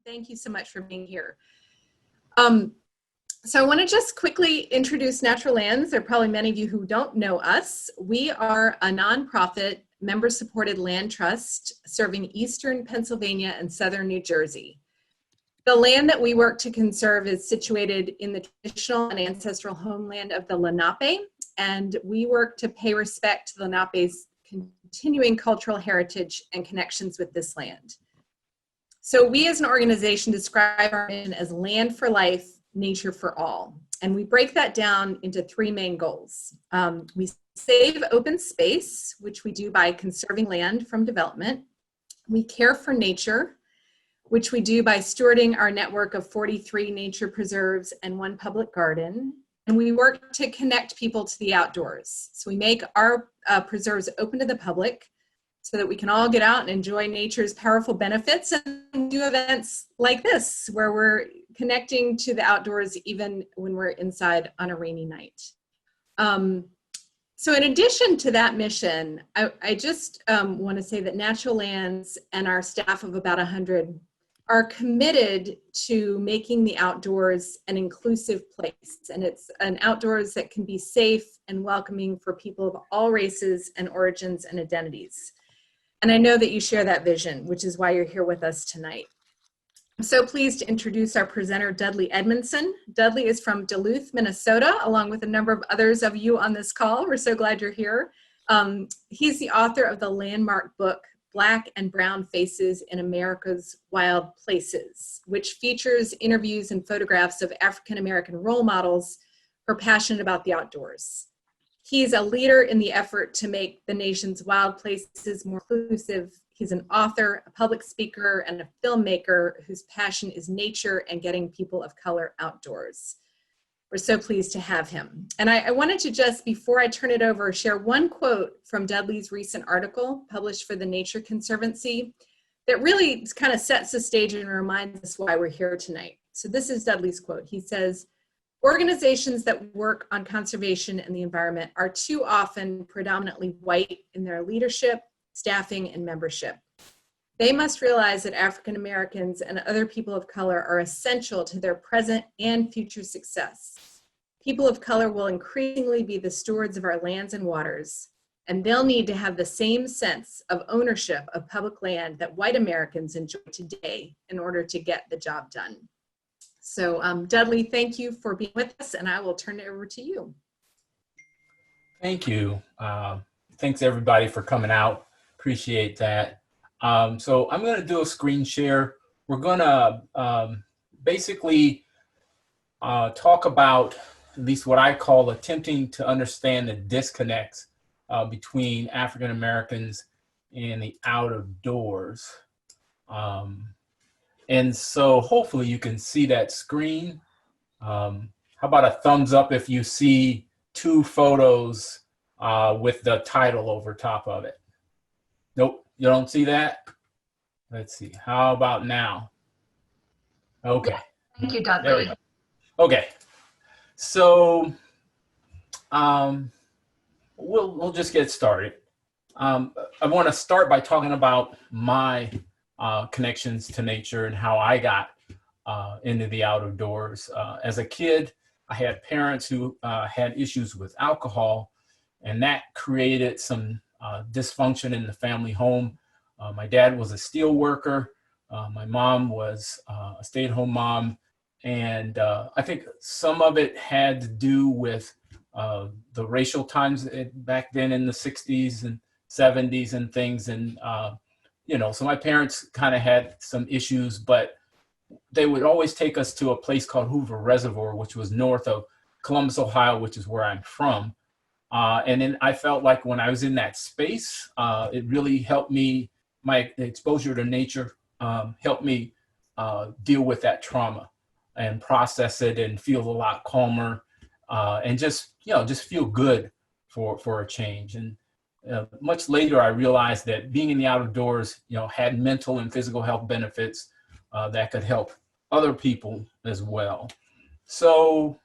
Thank you so much for being here. So I want to just quickly introduce Natural Lands. There are probably many of you who don't know us. We are a nonprofit, member-supported land trust serving Eastern Pennsylvania and Southern New Jersey. The land that we work to conserve is situated in the traditional and ancestral homeland of the Lenape, and we work to pay respect to the Lenape's continuing cultural heritage and connections with this land. So we as an organization describe our mission as land for life, nature for all. And we break that down into three main goals. We save open space, which we do by conserving land from development. We care for nature, which we do by stewarding our network of 43 nature preserves and 1 public garden. And we work to connect people to the outdoors. So we make our preserves open to the public so that we can all get out and enjoy nature's powerful benefits and do events like this, where we're connecting to the outdoors even when we're inside on a rainy night. So in addition to that mission, I just want to say that Natural Lands and our staff of about 100 are committed to making the outdoors an inclusive place. And it's an outdoors that can be safe and welcoming for people of all races and origins and identities. And I know that you share that vision, which is why you're here with us tonight. I'm so pleased to introduce our presenter, Dudley Edmondson. Dudley is from Duluth, Minnesota, along with a number of others of you on this call. We're so glad you're here. He's the author of the landmark book, Black and Brown Faces in America's Wild Places, which features interviews and photographs of African-American role models who are passionate about the outdoors. He's a leader in the effort to make the nation's wild places more inclusive. He's an author, a public speaker, and a filmmaker whose passion is nature and getting people of color outdoors. We're so pleased to have him. And I wanted to just, before I turn it over, share one quote from Dudley's recent article published for the Nature Conservancy that really kind of sets the stage and reminds us why we're here tonight. So this is Dudley's quote. He says, "Organizations that work on conservation and the environment are too often predominantly white in their leadership, staffing, and membership. They must realize that African Americans and other people of color are essential to their present and future success. People of color will increasingly be the stewards of our lands and waters, and they'll need to have the same sense of ownership of public land that white Americans enjoy today in order to get the job done." So Dudley, thank you for being with us, and I will turn it over to you. Thank you. Thanks everybody for coming out. Appreciate that. So I'm going to do a screen share. We're going to basically talk about at least what I call attempting to understand the disconnects between African Americans and the out of doors. And so hopefully you can see that screen. How about a thumbs up if you see 2 photos with the title over top of it? Nope, you don't see that? Let's see, how about now? Okay. Thank you, Dudley. Okay, so we'll just get started. I want to start by talking about my connections to nature and how I got into the out of doors. As a kid, I had parents who had issues with alcohol, and that created some dysfunction in the family home. My dad was a steel worker. My mom was a stay-at-home mom. And I think some of it had to do with the racial times back then in the 60s and 70s and things. And, you know, so my parents kind of had some issues, but they would always take us to a place called Hoover Reservoir, which was north of Columbus, Ohio, which is where I'm from. And then I felt like when I was in that space, it really helped me, my exposure to nature helped me deal with that trauma and process it and feel a lot calmer and just, you know, just feel good for a change. And much later, I realized that being in the outdoors, you know, had mental and physical health benefits that could help other people as well. So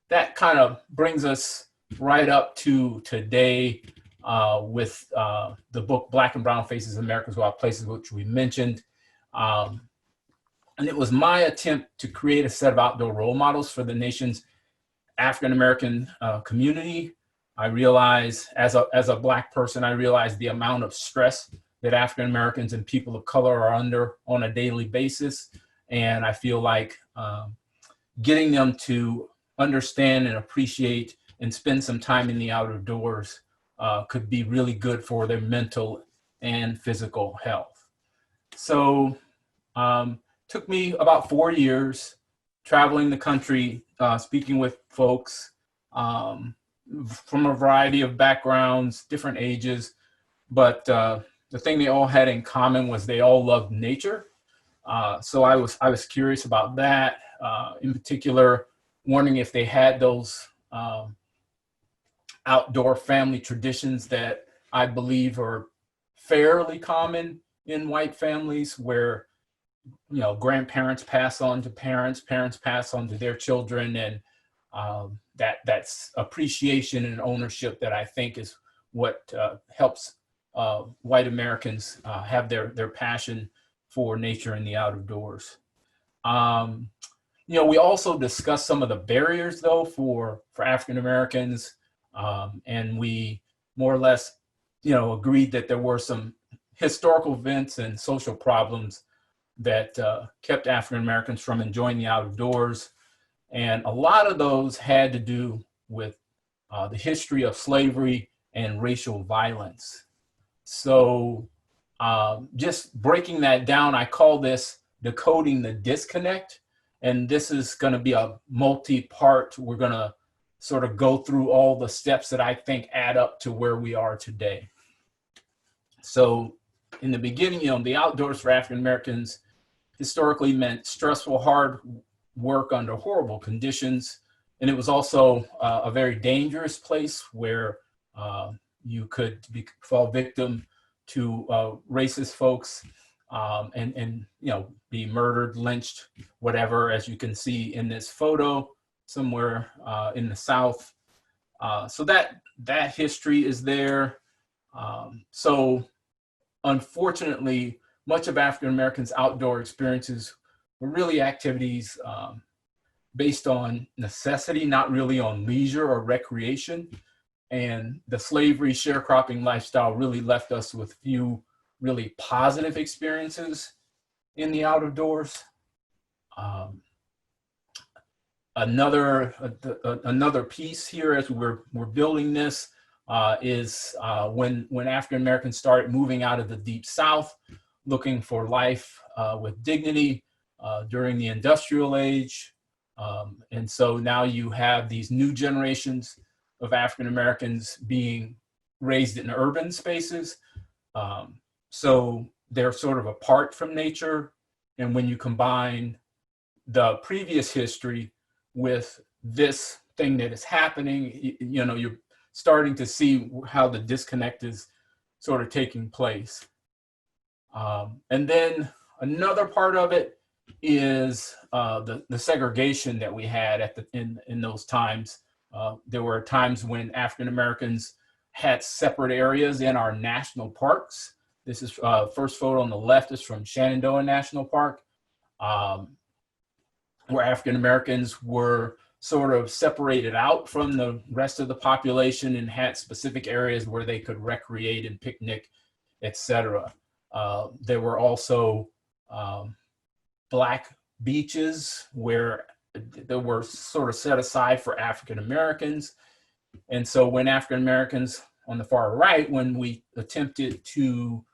that kind of brings us right up to today with the book Black and Brown Faces in America's Wild Places, which we mentioned. And it was my attempt to create a set of outdoor role models for the nation's African-American community. I realized, as a Black person, I realized the amount of stress that African-Americans and people of color are under on a daily basis. And I feel like getting them to understand and appreciate and spend some time in the outdoors could be really good for their mental and physical health. So took me about 4 years traveling the country, speaking with folks from a variety of backgrounds, different ages, but the thing they all had in common was they all loved nature. So I was curious about that, in particular, wondering if they had those outdoor family traditions that I believe are fairly common in white families, where grandparents pass on to parents, parents pass on to their children, and that's appreciation and ownership that I think is what helps white Americans have their passion for nature and the outdoors. We also discussed some of the barriers, though, for African Americans, and we more or less, agreed that there were some historical events and social problems that kept African Americans from enjoying the outdoors. And a lot of those had to do with the history of slavery and racial violence. So just breaking that down, I call this decoding the disconnect. And this is going to be a multi-part. We're going to sort of go through all the steps that I think add up to where we are today. So in the beginning, the outdoors for African Americans historically meant stressful, hard work under horrible conditions. And it was also a very dangerous place where you could fall victim to racist folks and be murdered, lynched, whatever, as you can see in this photo somewhere in the South. So that history is there. So unfortunately, much of African Americans' outdoor experiences were really activities based on necessity, not really on leisure or recreation. And the slavery sharecropping lifestyle really left us with few really positive experiences in the outdoors. Another piece here as we're building this is when African Americans started moving out of the Deep South, looking for life with dignity during the industrial age. And so now you have these new generations of African Americans being raised in urban spaces. So they're sort of apart from nature. And when you combine the previous history with this thing that is happening, you're starting to see how the disconnect is sort of taking place. And then another part of it is the segregation that we had in those times. There were times when African Americans had separate areas in our national parks. This is first photo on the left is from Shenandoah National Park, where African Americans were sort of separated out from the rest of the population and had specific areas where they could recreate and picnic, etc. There were also Black beaches where they were sort of set aside for African Americans. And so when African Americans on the far right, when we attempted to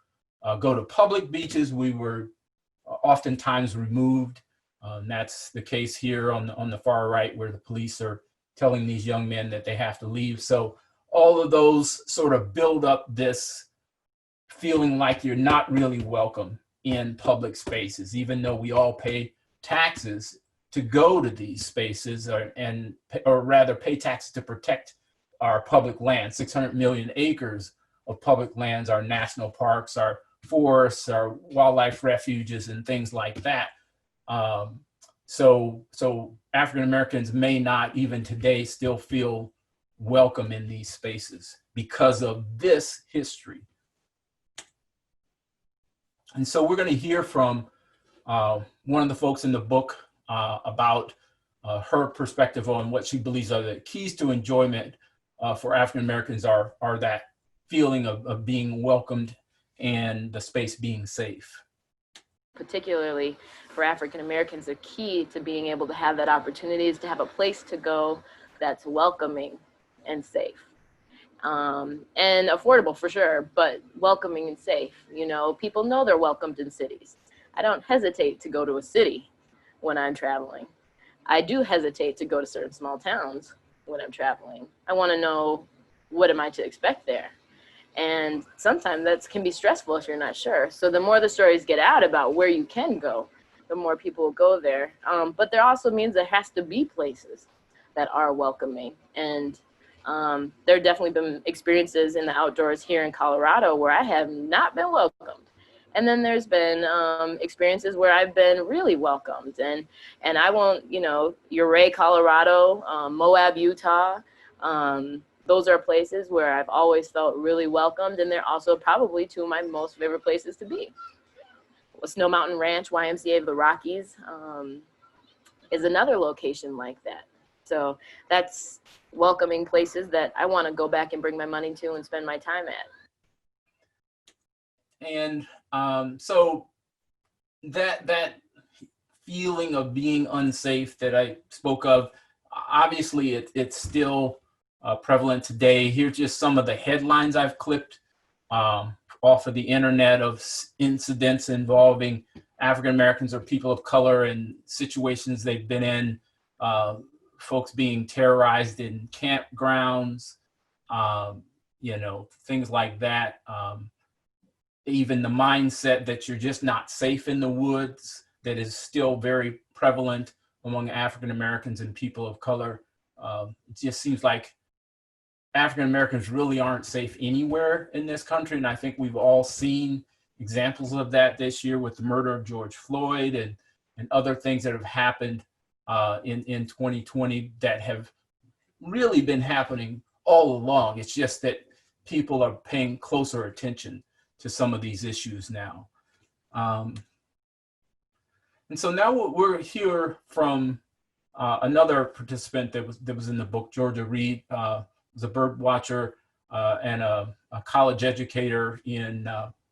go to public beaches, we were oftentimes removed. That's the case here on the far right, where the police are telling these young men that they have to leave. So all of those sort of build up this feeling like you're not really welcome in public spaces, even though we all pay taxes to go to these spaces, or rather pay taxes to protect our public land. 600 million acres of public lands, our national parks, our forests, our wildlife refuges, and things like that. So African Americans may not even today still feel welcome in these spaces because of this history. And so we're going to hear from one of the folks in the book about her perspective on what she believes are the keys to enjoyment for African Americans are that feeling of being welcomed and the space being safe. Particularly for African Americans, the key to being able to have that opportunity is to have a place to go that's welcoming and safe. And affordable for sure, but welcoming and safe. You know, people know they're welcomed in cities. I don't hesitate to go to a city when I'm traveling. I do hesitate to go to certain small towns when I'm traveling. I want to know, what am I to expect there? And sometimes that can be stressful if you're not sure. So the more the stories get out about where you can go, the more people will go there. But there also means there has to be places that are welcoming. And there have definitely been experiences in the outdoors here in Colorado where I have not been welcomed. And then there's been experiences where I've been really welcomed. And I won't, you know, Ouray, Colorado, Moab, Utah, those are places where I've always felt really welcomed, and they're also probably two of my most favorite places to be. Snow Mountain Ranch, YMCA of the Rockies, is another location like that. So that's welcoming places that I want to go back and bring my money to and spend my time at. And so that feeling of being unsafe that I spoke of, obviously it's still prevalent today. Here's just some of the headlines I've clipped off of the internet of incidents involving African Americans or people of color and situations they've been in, folks being terrorized in campgrounds, you know, things like that. Even the mindset that you're just not safe in the woods, that is still very prevalent among African Americans and people of color. It just seems like African Americans really aren't safe anywhere in this country. And I think we've all seen examples of that this year with the murder of George Floyd and other things that have happened in 2020 that have really been happening all along. It's just that people are paying closer attention to some of these issues now. And so now we're here from another participant that was in the book, Georgia Reed, was a bird watcher and a college educator in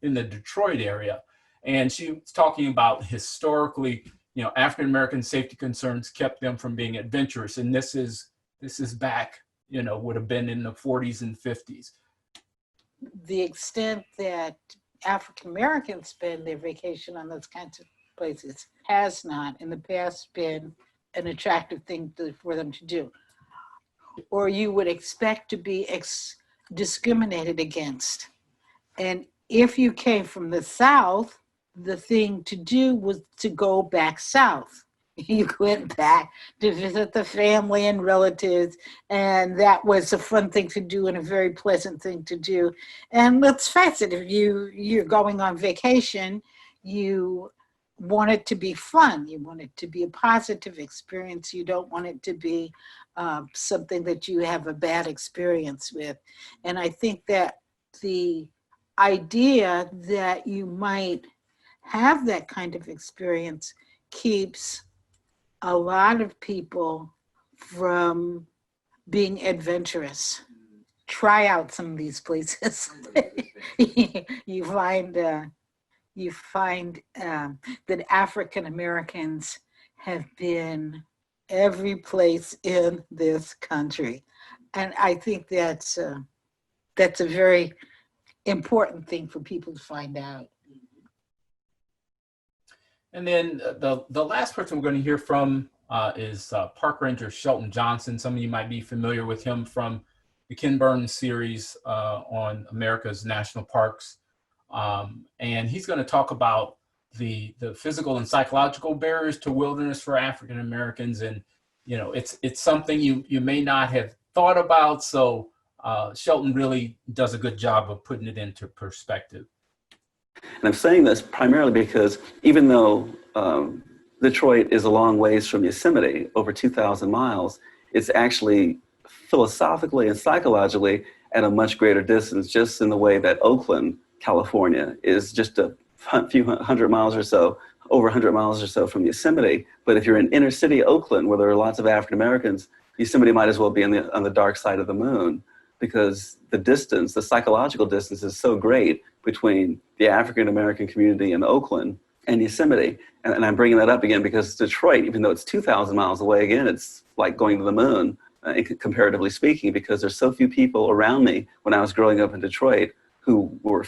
the Detroit area. And she was talking about historically, you know, African American safety concerns kept them from being adventurous. And this is back, you know, would have been in the 40s and 50s. The extent that African Americans spend their vacation on those kinds of places has not in the past been an attractive thing for them to do, or you would expect to be discriminated against. And if you came from the South, the thing to do was to go back south. You went back to visit the family and relatives, and that was a fun thing to do and a very pleasant thing to do. And let's face it, if you're going on vacation, you want it to be fun. You want it to be a positive experience. You don't want it to be something that you have a bad experience with. And I think that the idea that you might have that kind of experience keeps a lot of people from being adventurous. Try out some of these places. You find that African Americans have been every place in this country, and I think that's a very important thing for people to find out. And then the last person we're going to hear from is Park Ranger Shelton Johnson. Some of you might be familiar with him from the Ken Burns series on America's National Parks. And he's going to talk about the physical and psychological barriers to wilderness for African Americans. And, you know, it's something you may not have thought about. So Shelton really does a good job of putting it into perspective. And I'm saying this primarily because even though Detroit is a long ways from Yosemite, over 2,000 miles, it's actually philosophically and psychologically at a much greater distance, just in the way that Oakland, California is just a few hundred miles or so over 100 miles or so from Yosemite. But if you're in inner city Oakland, where there are lots of African Americans, Yosemite might as well be on the dark side of the moon, because the distance, the psychological distance, is so great between the African American community in Oakland and Yosemite. And I'm bringing that up again because Detroit, even though it's 2,000 miles away, again, it's like going to the moon, comparatively speaking, because there's so few people around me when I was growing up in Detroit who were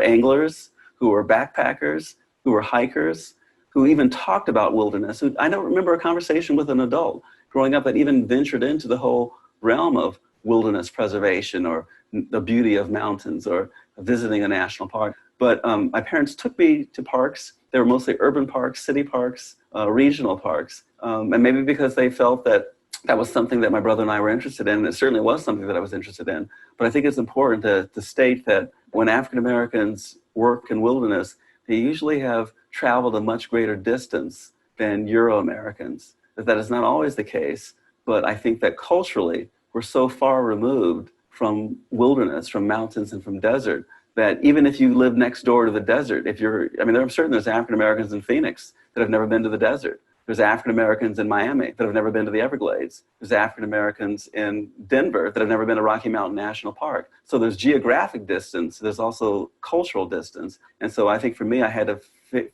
anglers, who were backpackers, who were hikers, who even talked about wilderness. I don't remember a conversation with an adult growing up that even ventured into the whole realm of wilderness preservation or the beauty of mountains or visiting a national park. But my parents took me to parks. They were mostly urban parks, city parks, regional parks. And maybe because they felt that that was something that my brother and I were interested in. And it certainly was something that I was interested in. But I think it's important to state that when African Americans work in wilderness, they usually have traveled a much greater distance than Euro-Americans. That is not always the case, but I think that culturally, we're so far removed from wilderness, from mountains and from desert, that even if you live next door to the desert, I'm certain there's African Americans in Phoenix that have never been to the desert. There's African Americans in Miami that have never been to the Everglades. There's African Americans in Denver that have never been to Rocky Mountain National Park. So there's geographic distance, there's also cultural distance. And so I think for me, I had to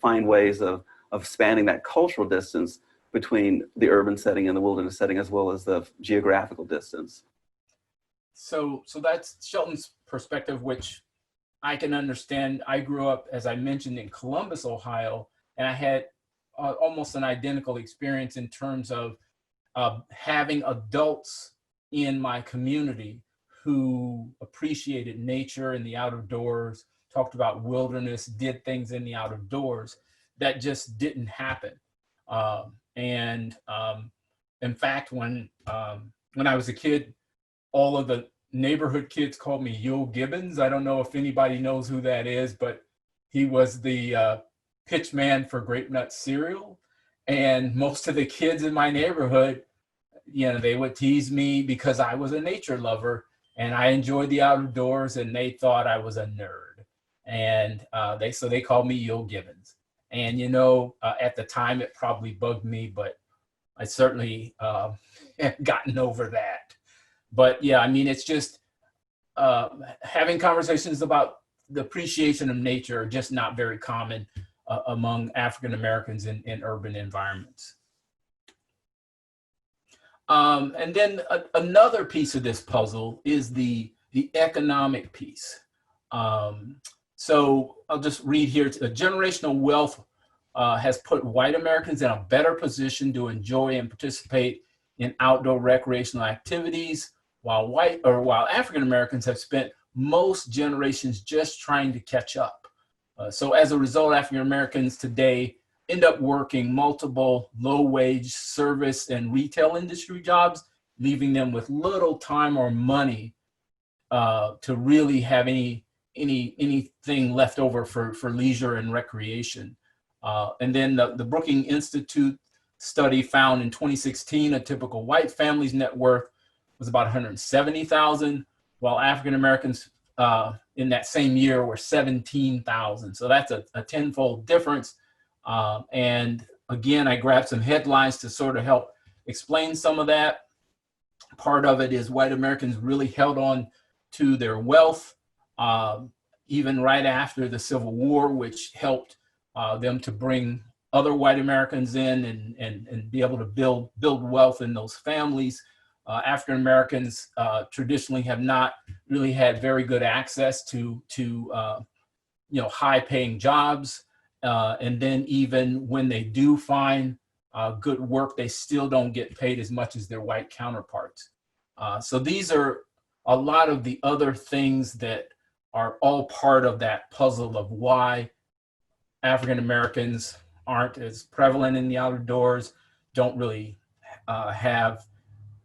find ways of spanning that cultural distance between the urban setting and the wilderness setting, as well as the geographical distance. So that's Shelton's perspective, which I can understand. I grew up, as I mentioned, in Columbus, Ohio, and I had almost an identical experience in terms of having adults in my community who appreciated nature and the outdoors, talked about wilderness, did things in the outdoors. That just didn't happen. In fact, when I was a kid, all of the neighborhood kids called me Yule Gibbons. I don't know if anybody knows who that is, but he was the pitch man for Grape Nut cereal. And most of the kids in my neighborhood, they would tease me because I was a nature lover and I enjoyed the outdoors, and they thought I was a nerd. And they called me Yule Gibbons. And, at the time it probably bugged me, but I certainly have gotten over that. But yeah, it's just having conversations about the appreciation of nature are just not very common among African Americans in urban environments. And then another piece of this puzzle is the economic piece. So I'll just read here. Generational wealth has put white Americans in a better position to enjoy and participate in outdoor recreational activities, while African Americans have spent most generations just trying to catch up. So as a result, African Americans today end up working multiple low-wage service and retail industry jobs, leaving them with little time or money to really have anything left over for leisure and recreation. And then the Brookings Institute study found in 2016 a typical white family's net worth was about $170,000, while African Americans in that same year were $17,000. So that's a tenfold difference. And again, I grabbed some headlines to sort of help explain some of that. Part of it is white Americans really held on to their wealth, even right after the Civil War, which helped them to bring other white Americans in and be able to build wealth in those families. African Americans traditionally have not really had very good access to high-paying jobs, and then even when they do find good work, they still don't get paid as much as their white counterparts. So these are a lot of the other things that are all part of that puzzle of why African Americans aren't as prevalent in the outdoors, don't really have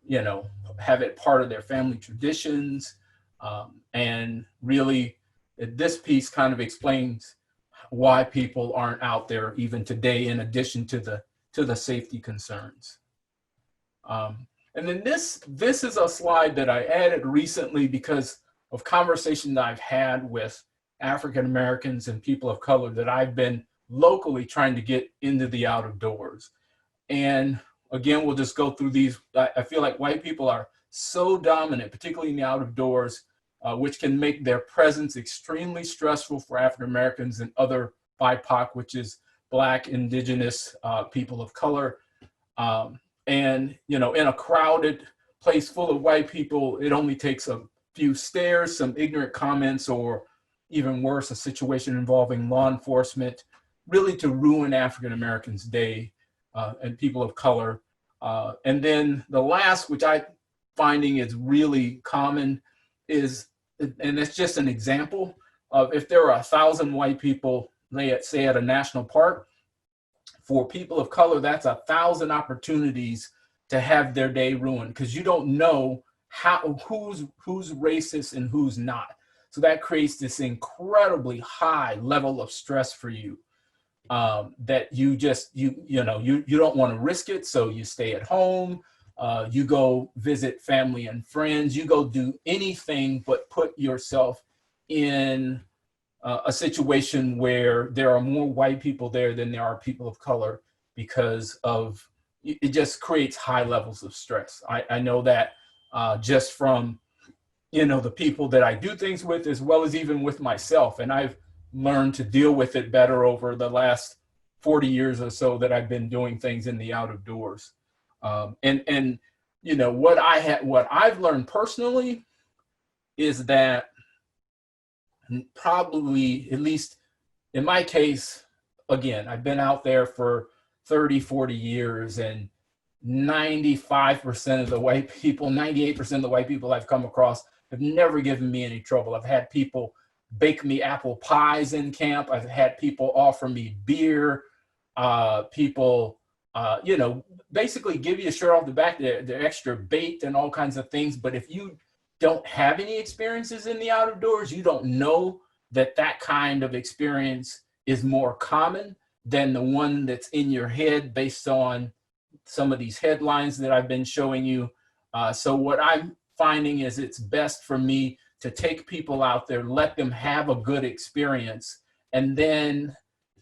it part of their family traditions. And really, this piece kind of explains why people aren't out there even today, in addition to the safety concerns. And then this is a slide that I added recently because of conversations I've had with African Americans and people of color that I've been locally trying to get into the out of doors. And again, we'll just go through these. I feel like white people are so dominant, particularly in the out of doors, which can make their presence extremely stressful for African Americans and other BIPOC, which is Black, Indigenous, people of color. And, you know, in a crowded place full of white people, it only takes a few stares, some ignorant comments, or even worse, a situation involving law enforcement, really to ruin African Americans' day and people of color. And then the last, which I finding is really common, is, and it's just an example of, if there are 1,000 white people, say at a national park, for people of color, that's 1,000 opportunities to have their day ruined, because you don't know who's racist and who's not. So that creates this incredibly high level of stress for you, that you don't want to risk it. So you stay at home, you go visit family and friends, you go do anything but put yourself in a situation where there are more white people there than there are people of color, because of it just creates high levels of stress. I know that just from, you know, the people that I do things with, as well as even with myself. And I've learned to deal with it better over the last 40 years or so that I've been doing things in the out of doors. And you know, what I've learned personally is that probably, at least in my case, again, I've been out there for 30, 40 years, and 95% of the white people, 98% of the white people I've come across have never given me any trouble. I've had people bake me apple pies in camp. I've had people offer me beer. People, you know, basically give you a shirt off the back. They're extra baked and all kinds of things. But if you don't have any experiences in the out of doors, you don't know that that kind of experience is more common than the one that's in your head based on some of these headlines that I've been showing you. So what I'm finding is it's best for me to take people out there, let them have a good experience, and then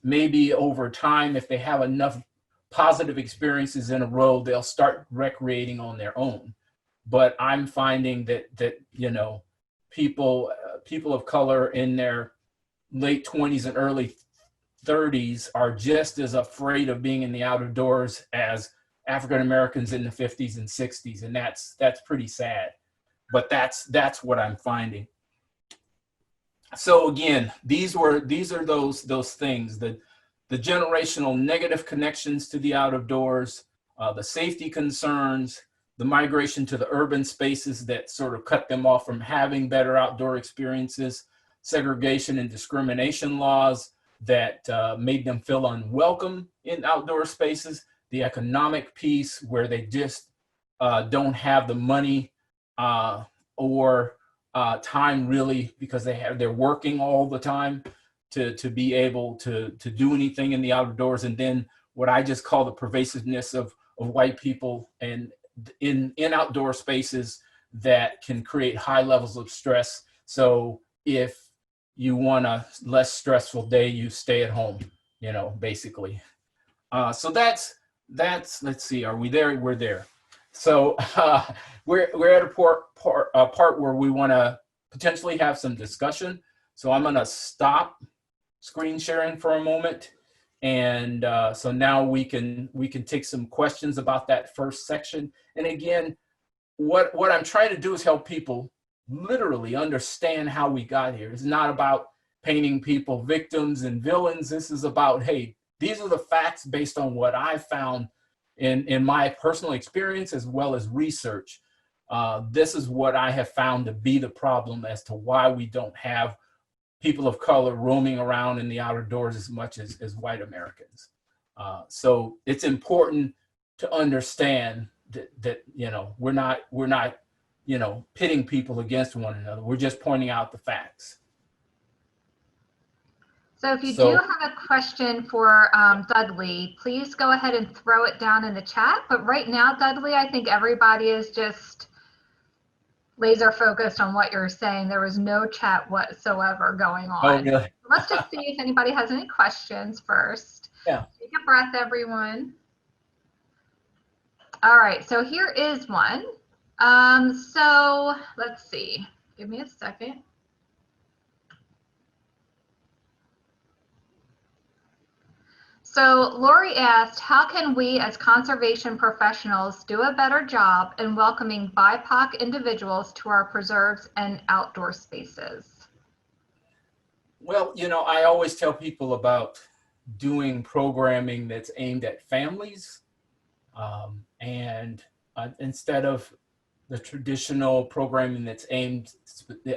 maybe over time, if they have enough positive experiences in a row, they'll start recreating on their own. But I'm finding that you know, people of color in their late 20s and early 30s are just as afraid of being in the out of doors as African Americans in the 50s and 60s, and that's pretty sad. But that's what I'm finding. So again, these are those things, the generational negative connections to the out of doors, the safety concerns, the migration to the urban spaces that sort of cut them off from having better outdoor experiences, segregation and discrimination laws that made them feel unwelcome in outdoor spaces, the economic piece where they just don't have the money or time, really, because they're working all the time to be able to do anything in the outdoors. And then what I just call the pervasiveness of white people and in outdoor spaces that can create high levels of stress. So if you want a less stressful day, you stay at home, you know, basically. So that's, let's see, are we there? We're there. So we're at a part where we want to potentially have some discussion. So I'm going to stop screen sharing for a moment. And so now we can take some questions about that first section. And again, what I'm trying to do is help people literally understand how we got here. It's not about painting people victims and villains. This is about, hey, these are the facts based on what I found in my personal experience as well as research. This is what I have found to be the problem as to why we don't have people of color roaming around in the outer doors as much as white Americans. So it's important to understand that you know, we're not you know, pitting people against one another. We're just pointing out the facts. So if you do have a question for Dudley, please go ahead and throw it down in the chat. But right now, Dudley, I think everybody is just laser focused on what you're saying. There was no chat whatsoever going Oh, on. really? Let's just see if anybody has any questions first. Yeah. Take a breath, everyone. All right, so here is one. So let's see. Give me a second. So Lori asked, how can we as conservation professionals do a better job in welcoming BIPOC individuals to our preserves and outdoor spaces? Well, I always tell people about doing programming that's aimed at families, and instead of the traditional programming that's aimed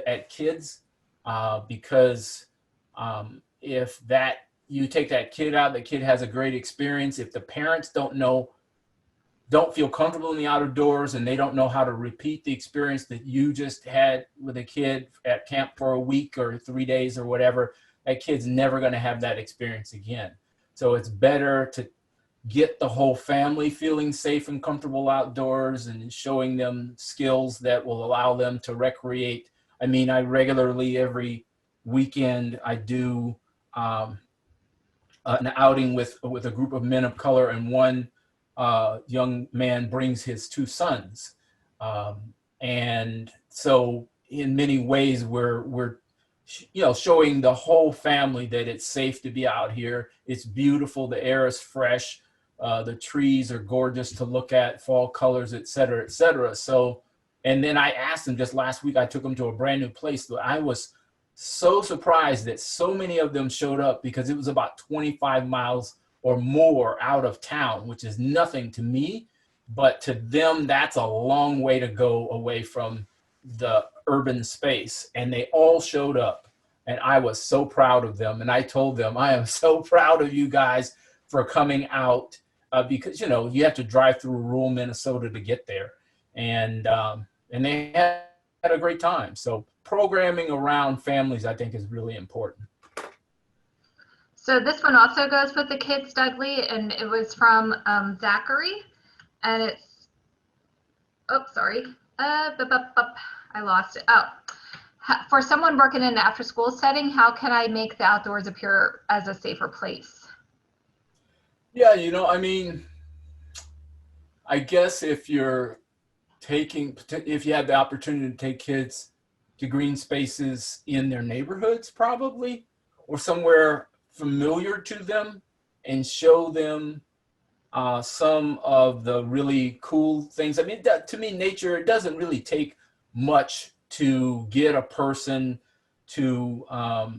at kids, because if you take that kid out, the kid has a great experience. If the parents don't feel comfortable in the outdoors and they don't know how to repeat the experience that you just had with a kid at camp for a week or 3 days or whatever, that kid's never going to have that experience again. So it's better to get the whole family feeling safe and comfortable outdoors and showing them skills that will allow them to recreate. I mean, I regularly, every weekend, I do an outing with a group of men of color, and one young man brings his 2 sons. And so in many ways, we're showing the whole family that it's safe to be out here. It's beautiful. The air is fresh. The trees are gorgeous to look at, fall colors, et cetera, et cetera. So, and then I asked them just last week, I took them to a brand new place. I was so surprised that so many of them showed up, because it was about 25 miles or more out of town, which is nothing to me, but to them, that's a long way to go away from the urban space. And they all showed up, and I was so proud of them. And I told them, I am so proud of you guys for coming out, because, you have to drive through rural Minnesota to get there. And they had a great time. So programming around families, I think, is really important. So this one also goes with the kids, Dudley, and it was from Zachary, and it's, oh, sorry, I lost it. Oh, for someone working in an after-school setting, how can I make the outdoors appear as a safer place? Yeah, I mean, I guess if you have the opportunity to take kids to green spaces in their neighborhoods, probably, or somewhere familiar to them, and show them some of the really cool things. I mean, to me, nature, it doesn't really take much to get a person to, or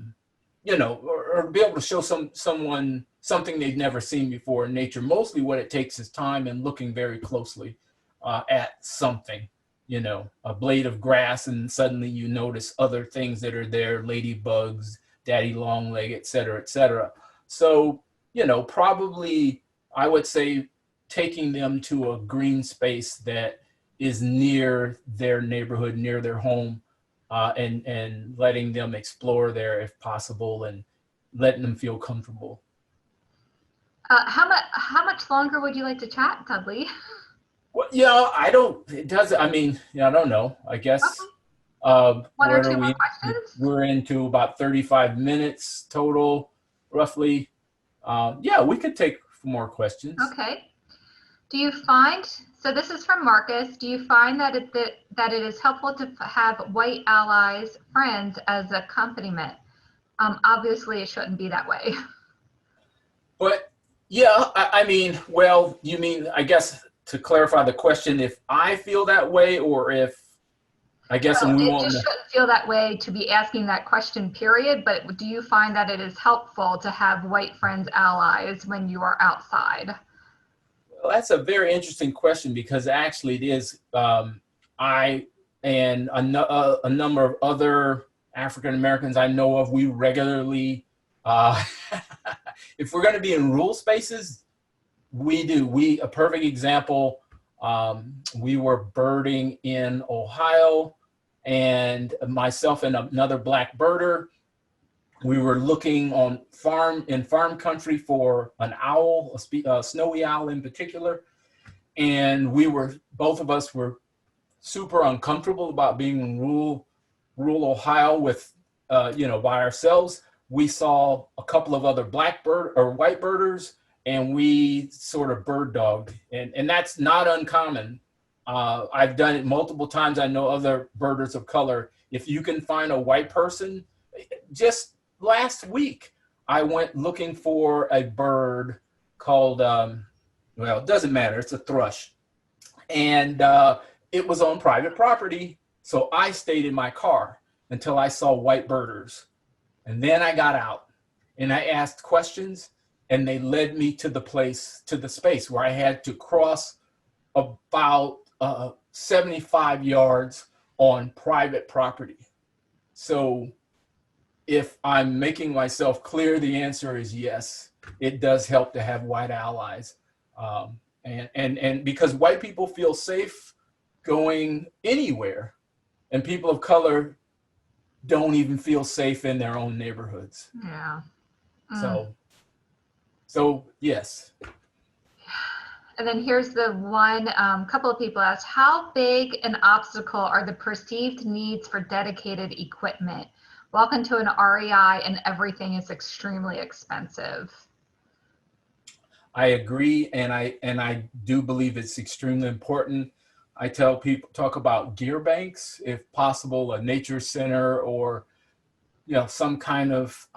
be able to show someone something they've never seen before in nature. Mostly what it takes is time and looking very closely at something, a blade of grass, and suddenly you notice other things that are there, ladybugs, daddy longleg, et cetera, et cetera. So, probably I would say taking them to a green space that is near their neighborhood, near their home, and letting them explore there if possible, and letting them feel comfortable. How much longer would you like to chat, Dudley? Well, I don't know. I guess. Okay. One or two more questions? We're into about 35 minutes total, roughly. We could take more questions. Okay. Do you find, so this is from Marcus, do you find that it is helpful to have white allies, friends as accompaniment? Obviously, it shouldn't be that way. But yeah, I mean, well, you mean, I guess, to clarify the question, if I feel that way, or if, I guess, So it just shouldn't feel that way to be asking that question, period. But do you find that it is helpful to have white friends, allies when you are outside? Well, that's a very interesting question, because actually it is, I and a number of other African Americans I know of, we regularly, if we're going to be in rural spaces, a perfect example, we were birding in Ohio, and myself and another Black birder, we were looking in farm country for an owl, a snowy owl in particular, and both of us were super uncomfortable about being in rural Ohio with, by ourselves. We saw a couple of other white birders, and we sort of bird dogged, and that's not uncommon. I've done it multiple times. I know other birders of color. If you can find a white person, just last week, I went looking for a bird called, it doesn't matter. It's a thrush. And it was on private property. So I stayed in my car until I saw white birders. And then I got out and I asked questions, and they led me to the space where I had to cross about 75 yards on private property. So if I'm making myself clear, the answer is yes. It does help to have white allies. And because white people feel safe going anywhere, and people of color don't even feel safe in their own neighborhoods. Yeah. So yes. And then here's the one, couple of people asked, how big an obstacle are the perceived needs for dedicated equipment? Walk into an REI and everything is extremely expensive. I agree, and I do believe it's extremely important. I tell people, talk about gear banks, if possible, a nature center, or some kind of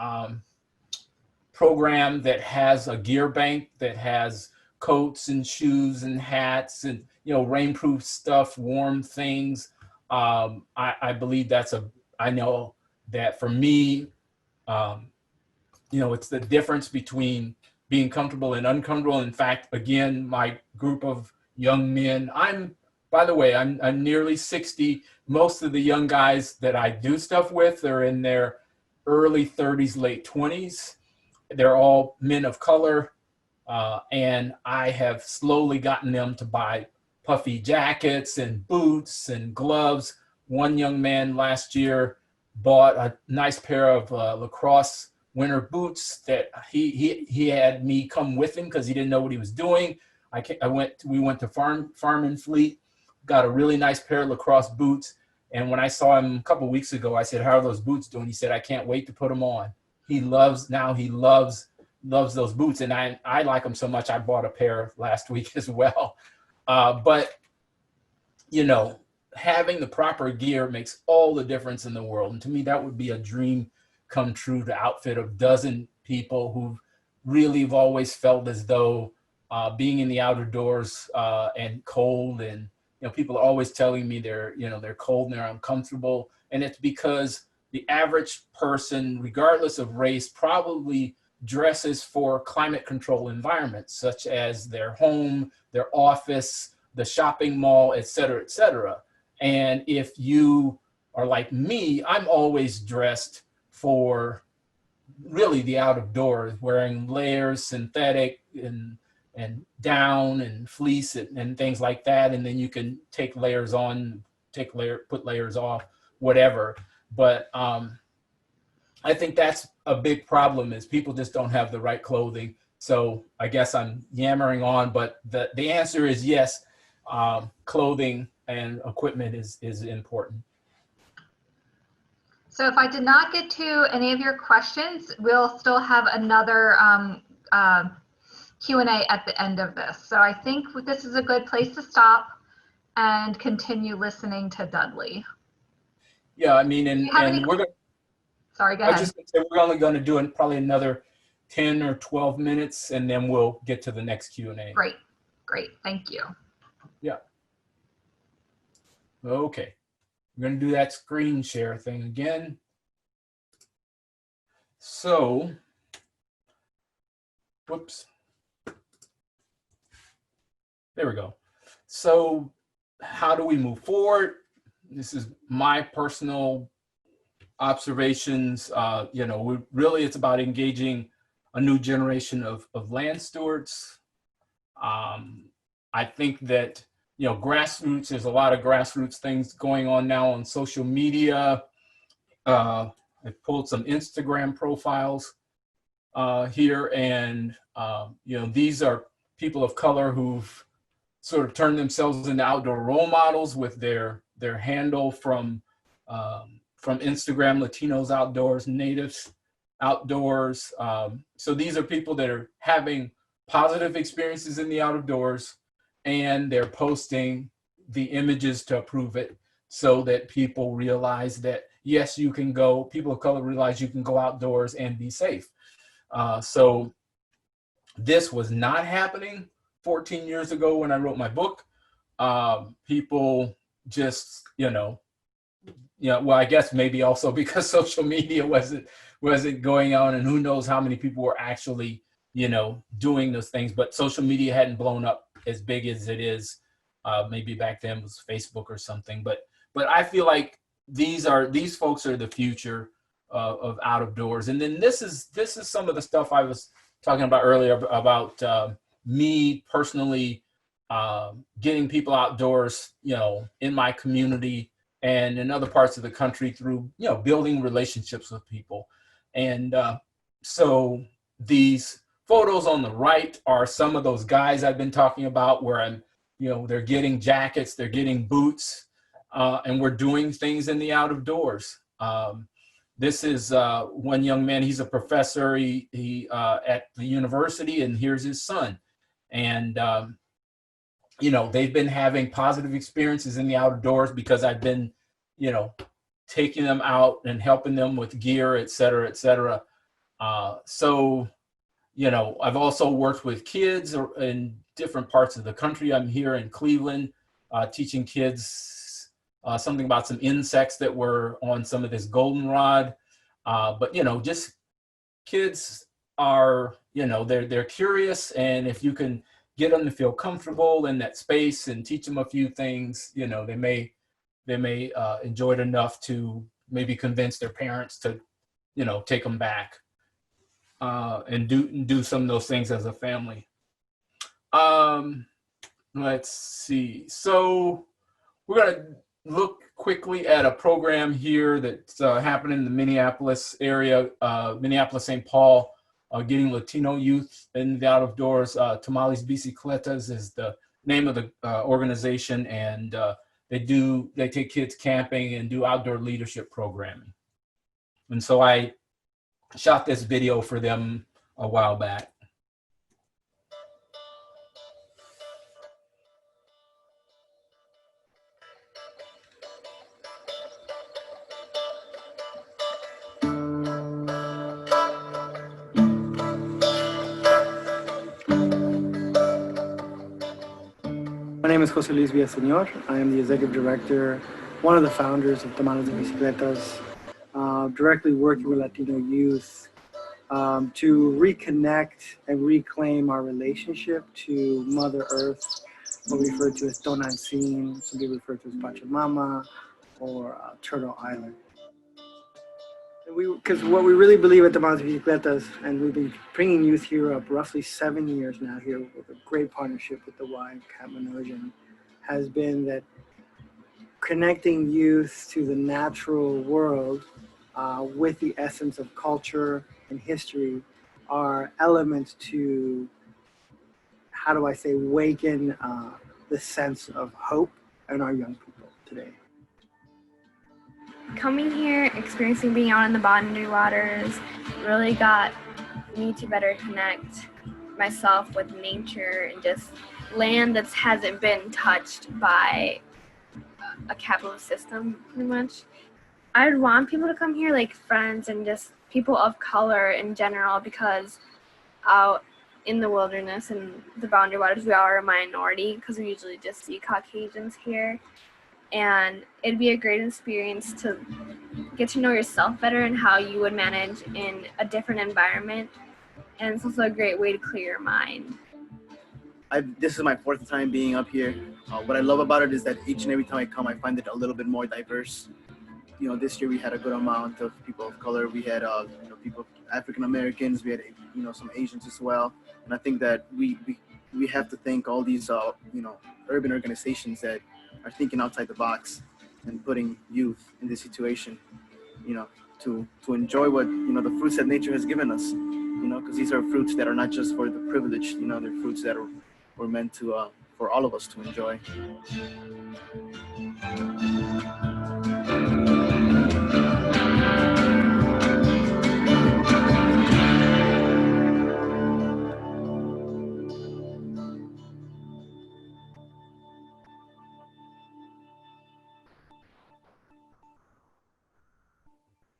program that has a gear bank that has coats and shoes and hats and rainproof stuff, warm things. I believe I know that for me, it's the difference between being comfortable and uncomfortable. In fact, again, my group of young men, by the way, I'm nearly 60. Most of the young guys that I do stuff with are in their early 30s, late 20s. They're all men of color. And I have slowly gotten them to buy puffy jackets and boots and gloves. One young man last year bought a nice pair of lacrosse winter boots that he had me come with him because he didn't know what he was doing. We went to Farm and Fleet, got a really nice pair of lacrosse boots. And when I saw him a couple of weeks ago, I said, "How are those boots doing?" He said, "I can't wait to put them on." He loves those boots, and I like them so much I bought a pair last week as well. But having the proper gear makes all the difference in the world. And to me, that would be a dream come true to outfit a dozen people who really have always felt as though being in the outer doors and cold, and people are always telling me they're cold and they're uncomfortable, and it's because the average person, regardless of race, probably dresses for climate control environments such as their home, their office, the shopping mall, et cetera, et cetera. And if you are like me, I'm always dressed for really the out of doors, wearing layers, synthetic and down and fleece and things like that. And then you can take layers on, put layers off, whatever. But I think that's a big problem, is people just don't have the right clothing. So I guess I'm yammering on, but the answer is yes. Clothing and equipment is important. So if I did not get to any of your questions, we'll still have another Q&A at the end of this. So I think this is a good place to stop and continue listening to Dudley. Yeah, I mean, and we're going to, sorry, go ahead. I just said we're only going to do it probably another 10 or 12 minutes, and then we'll get to the next Q&A. Great, thank you. Yeah. Okay. We're going to do that screen share thing again. So, whoops. There we go. So, how do we move forward? This is my personal observations. Really it's about engaging a new generation of land stewards. I think that grassroots, there's a lot of grassroots things going on now on social media. I pulled some Instagram profiles here, and these are people of color who've sort of turned themselves into outdoor role models with their handle from Instagram, Latinos Outdoors, Natives Outdoors. So these are people that are having positive experiences in the outdoors, and they're posting the images to prove it, so that people realize that, yes, you can go, people of color realize you can go outdoors and be safe. So this was not happening 14 years ago when I wrote my book. People just, well, I guess maybe also because social media wasn't going on, and who knows how many people were actually, doing those things. But social media hadn't blown up as big as it is. Maybe back then it was Facebook or something. But I feel like these folks are the future of out of doors. And then this is some of the stuff I was talking about earlier about me personally getting people outdoors, in my community and in other parts of the country through, building relationships with people. And so these photos on the right are some of those guys I've been talking about, where I'm, they're getting jackets, they're getting boots, and we're doing things in the out of doors. This is one young man. He's a professor he at the university, and here's his son. And they've been having positive experiences in the outdoors because I've been, taking them out and helping them with gear, et cetera, et cetera. So, I've also worked with kids in different parts of the country. I'm here in Cleveland, teaching kids something about some insects that were on some of this goldenrod. But, just kids are, they're curious. And if you can get them to feel comfortable in that space and teach them a few things, they may enjoy it enough to maybe convince their parents to, take them back and do some of those things as a family. Let's see. So we're going to look quickly at a program here that's happening in the Minneapolis area, Minneapolis-St. Paul, getting Latino youth in the out of doors. Tamales Bicicletas is the name of the organization, and they take kids camping and do outdoor leadership programming. And so I shot this video for them a while back. My name is Jose Luis Villaseñor. I am the executive director, one of the founders of Tamales and Bicicletas, directly working with Latino youth to reconnect and reclaim our relationship to Mother Earth, what we refer to as Tonantzin, some people refer to as Pachamama, or Turtle Island. Because what we really believe at Tamales and Bicicletas, and we've been bringing youth here up roughly 7 years now here with a great partnership with the Y Camp Manosian, has been that connecting youth to the natural world with the essence of culture and history are elements to, how do I say, awaken the sense of hope in our young people today. Coming here, experiencing being out in the Boundary Waters really got me to better connect myself with nature and just land that hasn't been touched by a capitalist system, pretty much. I'd want people to come here, like friends and just people of color in general, because out in the wilderness and the Boundary Waters, we are a minority because we usually just see Caucasians here. And it'd be a great experience to get to know yourself better and how you would manage in a different environment. And it's also a great way to clear your mind. This is my 4th time being up here. What I love about it is that each and every time I come, I find it a little bit more diverse. This year we had a good amount of people of color. We had people, African Americans. We had some Asians as well. And I think that we have to thank all these urban organizations that are thinking outside the box and putting youth in this situation, to enjoy what, the fruits that nature has given us, because these are fruits that are not just for the privileged, they're fruits that were meant to for all of us to enjoy.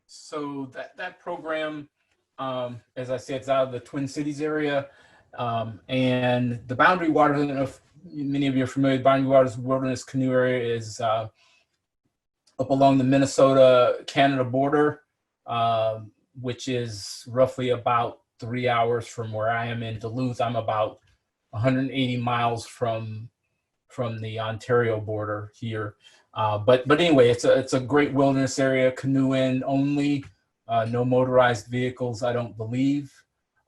So that program, as I said, is out of the Twin Cities area, and the Boundary Waters. I don't know if many of you are familiar. Boundary Waters Wilderness Canoe Area is up along the Minnesota-Canada border, which is roughly about 3 hours from where I am in Duluth. I'm about 180 miles from the Ontario border here. But anyway, it's a great wilderness area, canoeing only, no motorized vehicles, I don't believe.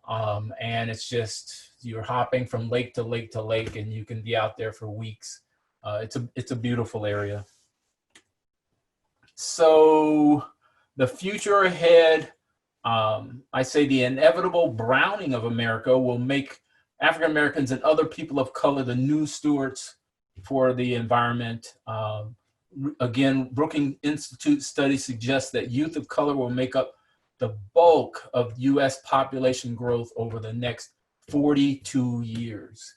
And it's just, you're hopping from lake to lake to lake, and you can be out there for weeks. It's a beautiful area. So the future ahead, I say the inevitable browning of America will make African Americans and other people of color the new stewards for the environment. Again, Brookings Institute studies suggest that youth of color will make up the bulk of US population growth over the next 42 years.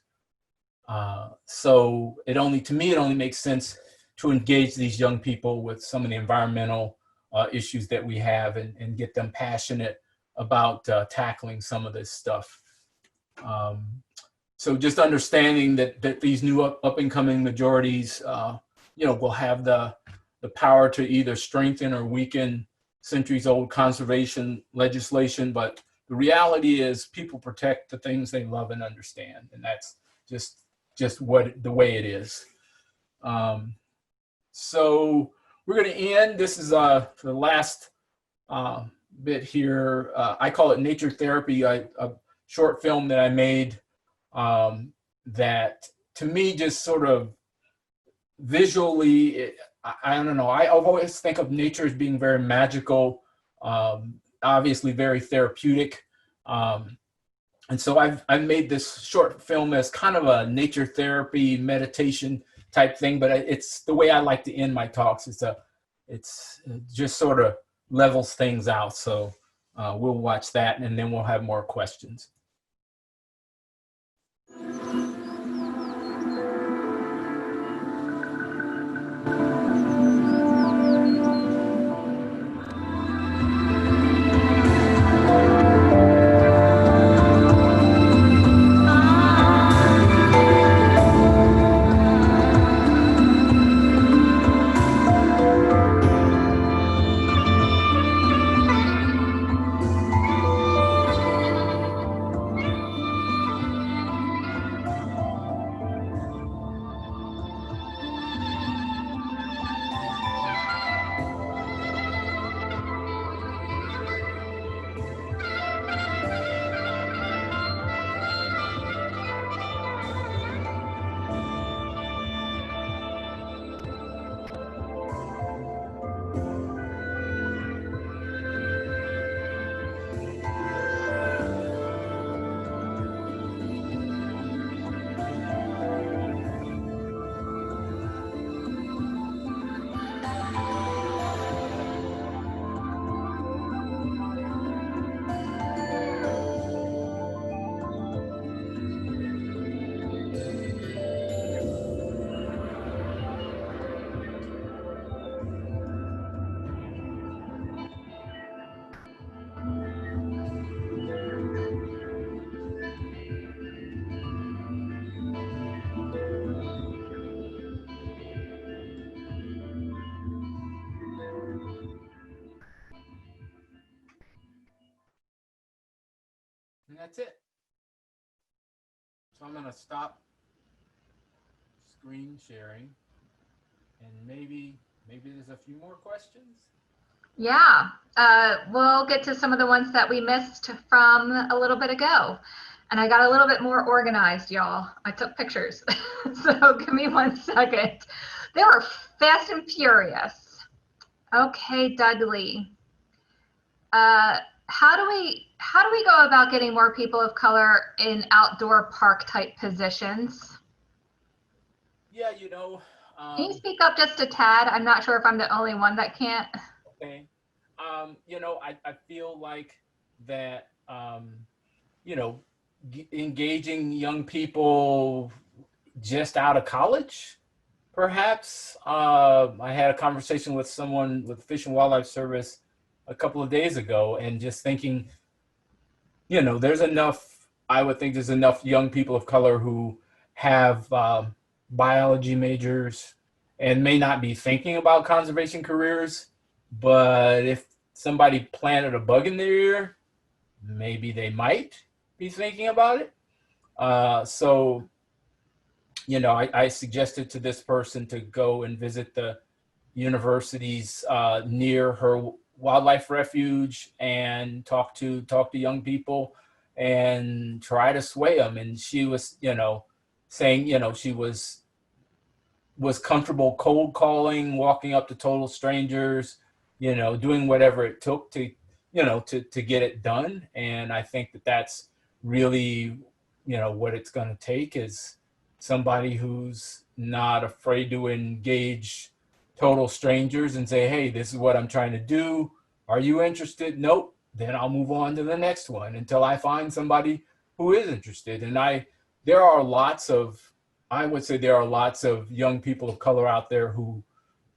So to me, it only makes sense to engage these young people with some of the environmental issues that we have, and get them passionate about tackling some of this stuff. So just understanding that these new up and coming majorities, will have the power to either strengthen or weaken centuries old conservation legislation. But the reality is people protect the things they love and understand. And that's just the way it is. So we're going to end. This is the last bit here. I call it Nature Therapy, a short film that I made that to me just sort of visually, I don't know, I always think of nature as being very magical, obviously very therapeutic. And so I've made this short film as kind of a nature therapy meditation type thing, but it's the way I like to end my talks. It just sort of levels things out. So we'll watch that, and then we'll have more questions. And that's it. So I'm going to stop screen sharing, and maybe there's a few more questions. Yeah, we'll get to some of the ones that we missed from a little bit ago. And I got a little bit more organized, y'all. I took pictures. So give me 1 second. They were fast and furious. Okay, Dudley. How do we go about getting more people of color in outdoor park type positions? Yeah, you know, Can you speak up just a tad? I'm not sure if I'm the only one that can't. okay. You know, I feel like that, you know, engaging young people just out of college, perhaps. I had a conversation with someone with Fish and Wildlife Service a couple of days ago, and just thinking, you know, there's enough, I would think there's enough young people of color who have biology majors and may not be thinking about conservation careers, but if somebody planted a bug in their ear, maybe they might be thinking about it. So, you know, I suggested to this person to go and visit the universities near her wildlife refuge and talk to young people and try to sway them. And she was, you know, saying, you know, she was comfortable cold calling, walking up to total strangers, you know, doing whatever it took to, you know, to get it done. And I think that that's really, you know, what it's going to take is somebody who's not afraid to engage total strangers and say, hey, this is what I'm trying to do. Are you interested? Nope. Then I'll move on to the next one until I find somebody who is interested. And there are lots of, I would say there are lots of young people of color out there who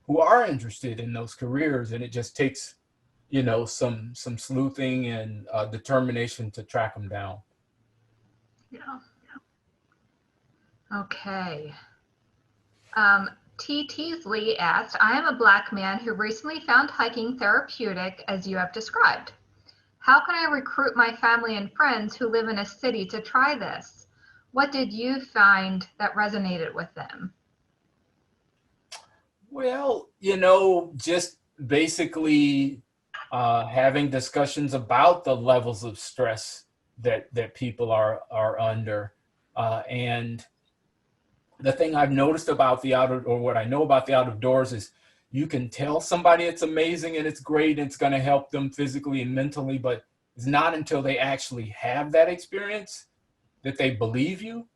are interested in those careers, and it just takes, you know, some sleuthing and determination to track them down. Yeah. Okay. T. Teasley asked, I am a Black man who recently found hiking therapeutic as you have described. How can I recruit my family and friends who live in a city to try this? What did you find that resonated with them? Well, you know, just basically having discussions about the levels of stress that people are under, and the thing I've noticed about or what I know about the out of doors is you can tell somebody it's amazing and it's great and it's going to help them physically and mentally, but it's not until they actually have that experience that they believe you,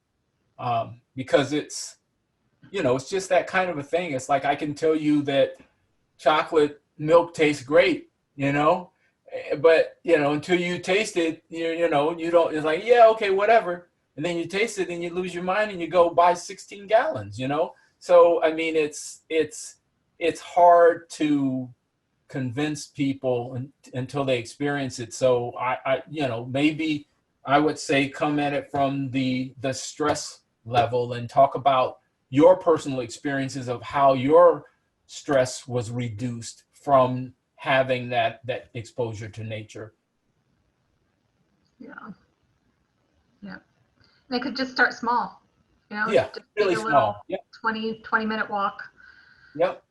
because it's, you know, it's just that kind of a thing. It's like I can tell you that chocolate milk tastes great, you know, but you know, until you taste it, you know, you don't. It's like, yeah, okay, whatever. And then you taste it and you lose your mind and you go buy 16 gallons, you know. So I mean, it's hard to convince people until they experience it. So I you know, maybe I would say come at it from the stress level and talk about your personal experiences of how your stress was reduced from having that exposure to nature. Yeah. Yeah. They could just start small, you know, Yeah, just really take a small. little Yep. 20-minute walk. Yep.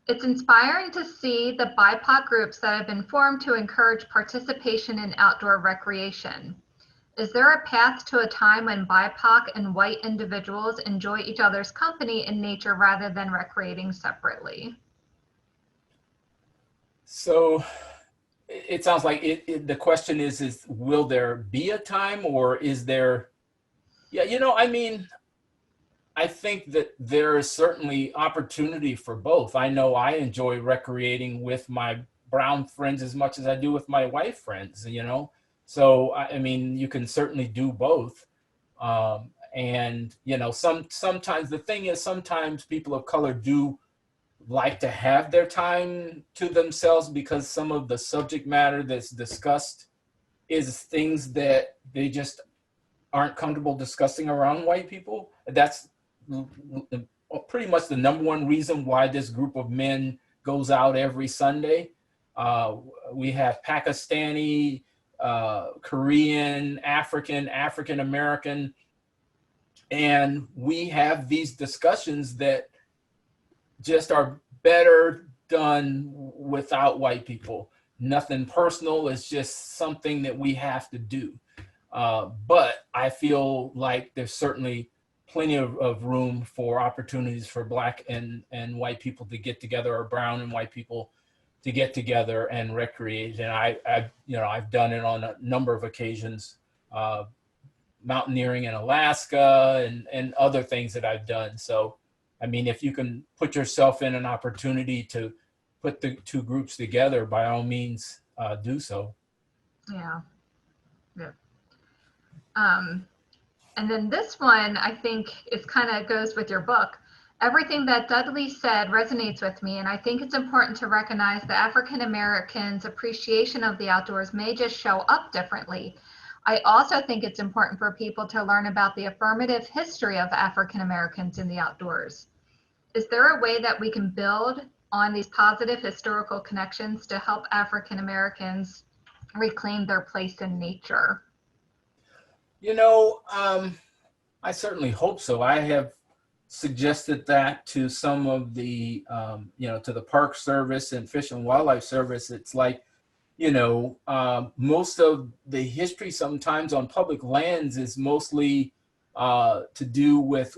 It's inspiring to see the Bipod groups that have been formed to encourage participation in outdoor recreation. Is there a path to a time when BIPOC and white individuals enjoy each other's company in nature rather than recreating separately? So it sounds like the question is will there be a time, or is there, yeah, you know, I mean, I think that there is certainly opportunity for both. I know I enjoy recreating with my brown friends as much as I do with my white friends, you know? So, I mean, you can certainly do both. And, you know, sometimes the thing is, sometimes people of color do like to have their time to themselves because some of the subject matter that's discussed is things that they just aren't comfortable discussing around white people. That's pretty much the number one reason why this group of men goes out every Sunday. We have Pakistani, Korean, African American, and we have these discussions that just are better done without white people. Nothing personal, it's just something that we have to do. But I feel like there's certainly plenty of room for opportunities for Black and white people to get together, or brown and white people to get together and recreate. And I you know, I've done it on a number of occasions, mountaineering in Alaska and other things that I've done. So, I mean, if you can put yourself in an opportunity to put the two groups together, by all means, do so. Yeah. Yeah. And then this one, I think, is kind of goes with your book. Everything that Dudley said resonates with me, and I think it's important to recognize that African Americans' appreciation of the outdoors may just show up differently. I also think it's important for people to learn about the affirmative history of African Americans in the outdoors. Is there a way that we can build on these positive historical connections to help African Americans reclaim their place in nature? You know, I certainly hope so. I have suggested that to some of the, to the Park Service and Fish and Wildlife Service. It's like, most of the history sometimes on public lands is mostly to do with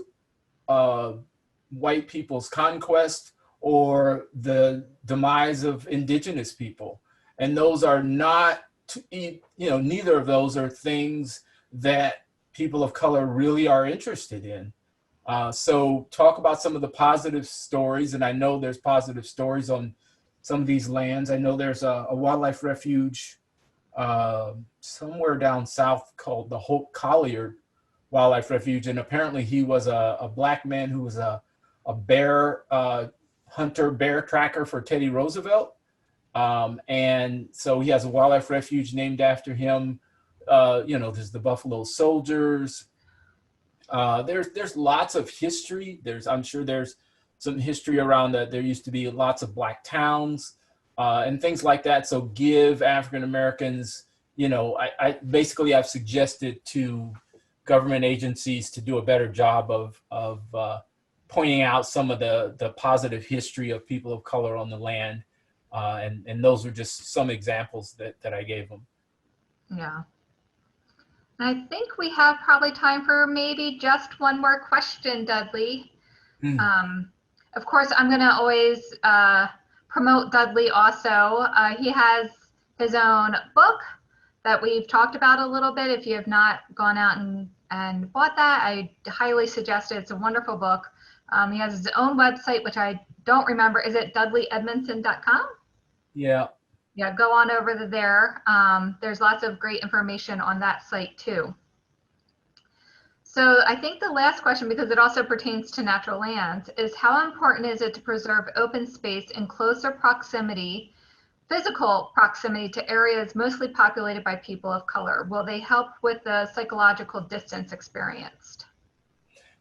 white people's conquest or the demise of indigenous people. And those are not, neither of those are things that people of color really are interested in. So talk about some of the positive stories, and I know there's positive stories on some of these lands. I know there's a wildlife refuge somewhere down south called the Hope Collier Wildlife Refuge, and apparently he was a black man who was a bear hunter, bear tracker for Teddy Roosevelt. And so he has a wildlife refuge named after him. There's the Buffalo Soldiers. There's lots of history. I'm sure there's some history around that. There used to be lots of black towns and things like that. So give African Americans, I've suggested to government agencies to do a better job of pointing out some of the positive history of people of color on the land. And those were just some examples that I gave them. Yeah. I think we have probably time for maybe just one more question, Dudley. Of course, I'm going to always promote Dudley also. He has his own book that we've talked about a little bit. If you have not gone out and bought that, I highly suggest it. It's a wonderful book. He has his own website, which I don't remember. Is it dudleyedmondson.com? Yeah. Yeah, go on over to there. There's lots of great information on that site too. So I think the last question, because it also pertains to natural lands, is how important is it to preserve open space in closer proximity, physical proximity to areas mostly populated by people of color? Will they help with the psychological distance experienced?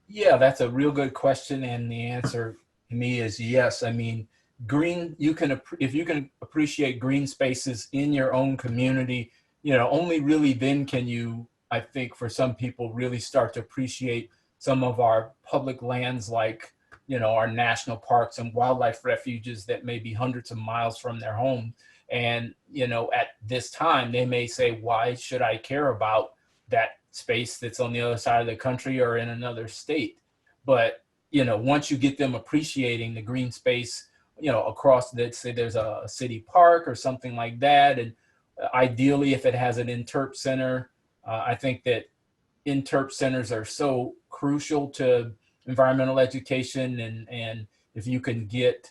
Yeah, that's a real good question. And the answer to me is yes. I mean, if you can appreciate green spaces in your own community, only really then can you, I think, for some people, really start to appreciate some of our public lands, like, our national parks and wildlife refuges that may be hundreds of miles from their home. And, at this time, they may say, why should I care about that space that's on the other side of the country or in another state? But, once you get them appreciating the green space, across, let's say there's a city park or something like that. And ideally, if it has an interp center, I think that interp centers are so crucial to environmental education. And if you can get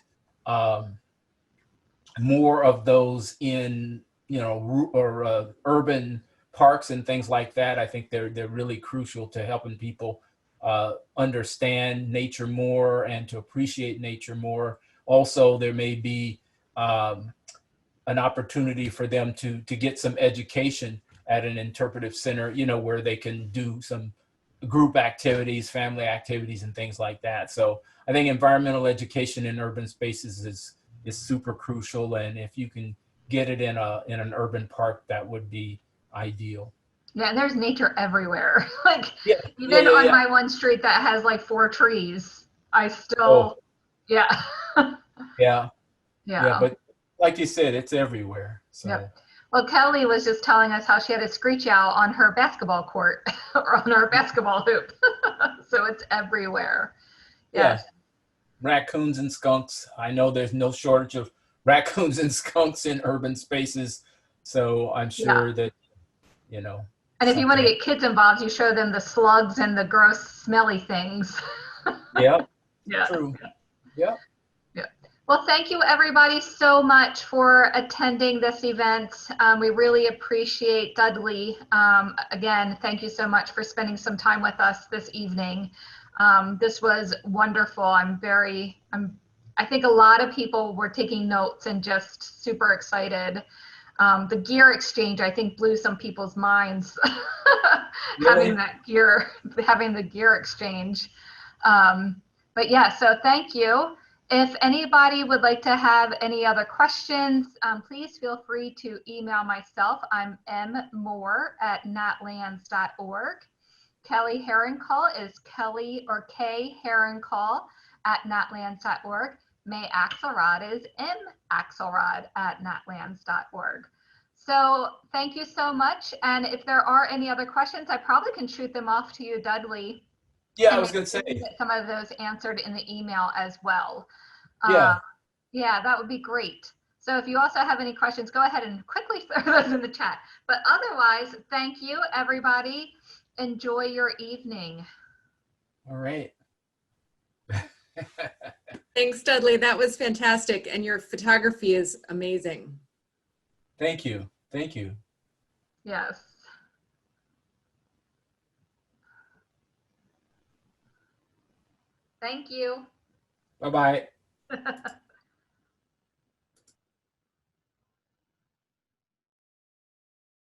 more of those in, urban parks and things like that, I think they're really crucial to helping people understand nature more and to appreciate nature more. Also, there may be an opportunity for them to get some education at an interpretive center, where they can do some group activities, family activities, and things like that. So I think environmental education in urban spaces is super crucial. And if you can get it in an urban park, that would be ideal. Yeah, and there's nature everywhere. Like, Yeah, even yeah, on yeah. my one street that has like 4 trees, I still, yeah. Yeah. Yeah. Yeah, but like you said, it's everywhere. So Yep. Well, Kelly was just telling us how she had a screech owl on her basketball court or on her basketball hoop. So it's everywhere. Yes. yeah, raccoons and skunks. I know there's no shortage of raccoons and skunks in urban spaces. So I'm sure that, And if you want to get kids involved, you show them the slugs and the gross, smelly things. Yep. Yeah. True. Yep. Yeah. Well, thank you everybody so much for attending this event. We really appreciate Dudley. Again, thank you so much for spending some time with us this evening. This was wonderful. I think a lot of people were taking notes and just super excited. The gear exchange, I think, blew some people's minds. Really? having the gear exchange. But yeah, so thank you. If anybody would like to have any other questions, please feel free to email myself. I'm mmoore@natlands.org. Kelly Herringcall is Kelly or K Herringcall@natlands.org. May Axelrod is maxelrod@natlands.org. So thank you so much. And if there are any other questions, I probably can shoot them off to you, Dudley. Yeah, I And was going to say. maybe get some of those answered in the email as well. Yeah. Yeah, that would be great. So if you also have any questions, go ahead and quickly throw those in the chat. But otherwise, thank you, everybody. Enjoy your evening. All right. Thanks, Dudley. That was fantastic. And your photography is amazing. Thank you. Thank you. Yes. Thank you. Bye-bye.